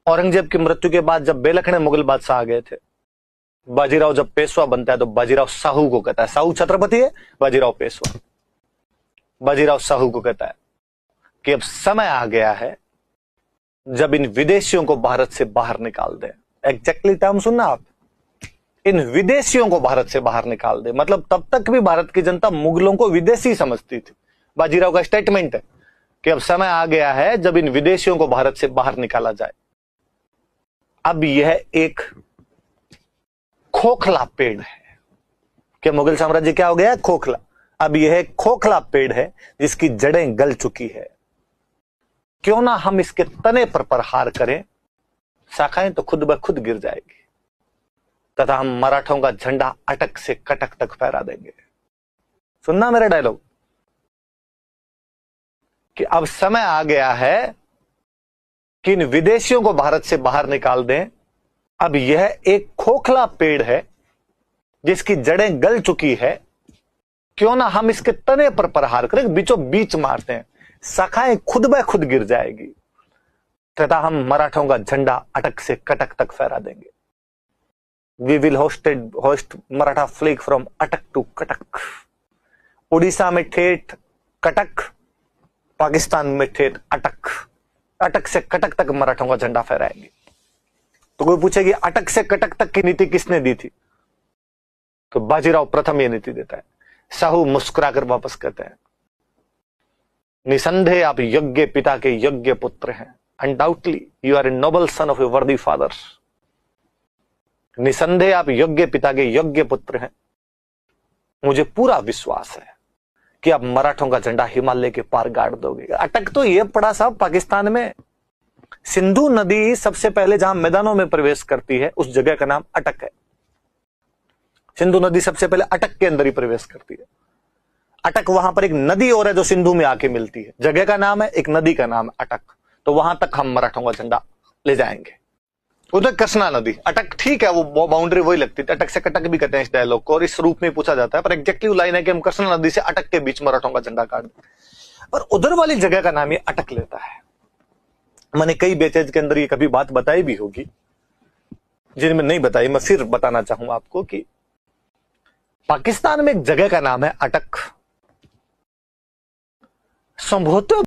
औरंगजेब की मृत्यु के बाद जब बेलखने मुगल बादशाह आ गए थे, बाजीराव जब पेशवा बनता है तो बाजीराव शाहू को कहता है, शाहू छत्रपति है, बाजीराव पेशवा, बाजीराव शाहू को कहता है कि अब समय आ गया है जब इन विदेशियों को भारत से बाहर निकाल दें। एग्जैक्टली टर्म सुनना आप, इन विदेशियों को भारत से बाहर निकाल दे। मतलब तब तक भी भारत की जनता मुगलों को विदेशी समझती थी। बाजीराव का स्टेटमेंट है कि अब समय आ गया है जब इन विदेशियों को भारत से बाहर निकाला जाए। अब यह एक खोखला पेड़ है कि मुगल साम्राज्य क्या हो गया है? खोखला। अब यह एक खोखला पेड़ है जिसकी जड़ें गल चुकी है। क्यों ना हम इसके तने पर प्रहार करें, शाखाएं तो खुद ब खुद गिर जाएगी तथा हम मराठों का झंडा अटक से कटक तक फहरा देंगे। सुनना मेरा डायलॉग कि अब समय आ गया है कि इन विदेशियों को भारत से बाहर निकाल दें। अब यह एक खोखला पेड़ है जिसकी जड़ें गल चुकी है। क्यों ना हम इसके तने पर प्रहार करें, बीचों बीच मारते हैं, शाखाएं खुद ब खुद गिर जाएगी तथा हम मराठों का झंडा अटक से कटक तक फहरा देंगे। We will host Maratha flag from Attock to Cuttack. Orissa में ठेठ कटक, पाकिस्तान में ठेठ अटक, अटक से कटक तक मराठों का झंडा फहराएंगे। तो कोई पूछेगी अटक से कटक तक की नीति किसने दी थी? तो बाजीराव प्रथम यह नीति देता है। शाहू मुस्कुराकर वापस कहते हैं, निसंदेह आप योग्य पिता के योग्य पुत्र हैं। Undoubtedly you are a noble son of a worthy father. निसंदेह आप योग्य पिता के योग्य पुत्र हैं। मुझे पूरा विश्वास है कि आप मराठों का झंडा हिमालय के पार गाड़ दोगे। अटक तो यह पड़ा साहब पाकिस्तान में। सिंधु नदी सबसे पहले जहां मैदानों में प्रवेश करती है उस जगह का नाम अटक है। सिंधु नदी सबसे पहले अटक के अंदर ही प्रवेश करती है। अटक वहां पर एक नदी और है जो सिंधु में आके मिलती है। जगह का नाम है, एक नदी का नाम है अटक। तो वहां तक हम मराठों का झंडा ले जाएंगे। उधर कृष्णा नदी, अटक ठीक है, वो बाउंड्री वही लगती है। अटक से कटक भी कहते हैं इस डायलॉग को और इस रूप में पूछा जाता है, पर एग्जैक्टली लाइन है कि हम कृष्णा नदी से अटक के बीच मराठों का झंडा काट दें। और उधर वाली जगह का नाम ये अटक लेता है। मैंने कई बैचेज के अंदर ये कभी बात बताई भी होगी, जिनमें नहीं बताई मैं फिर बताना चाहूंगा आपको कि पाकिस्तान में एक जगह का नाम है अटक। संभवतः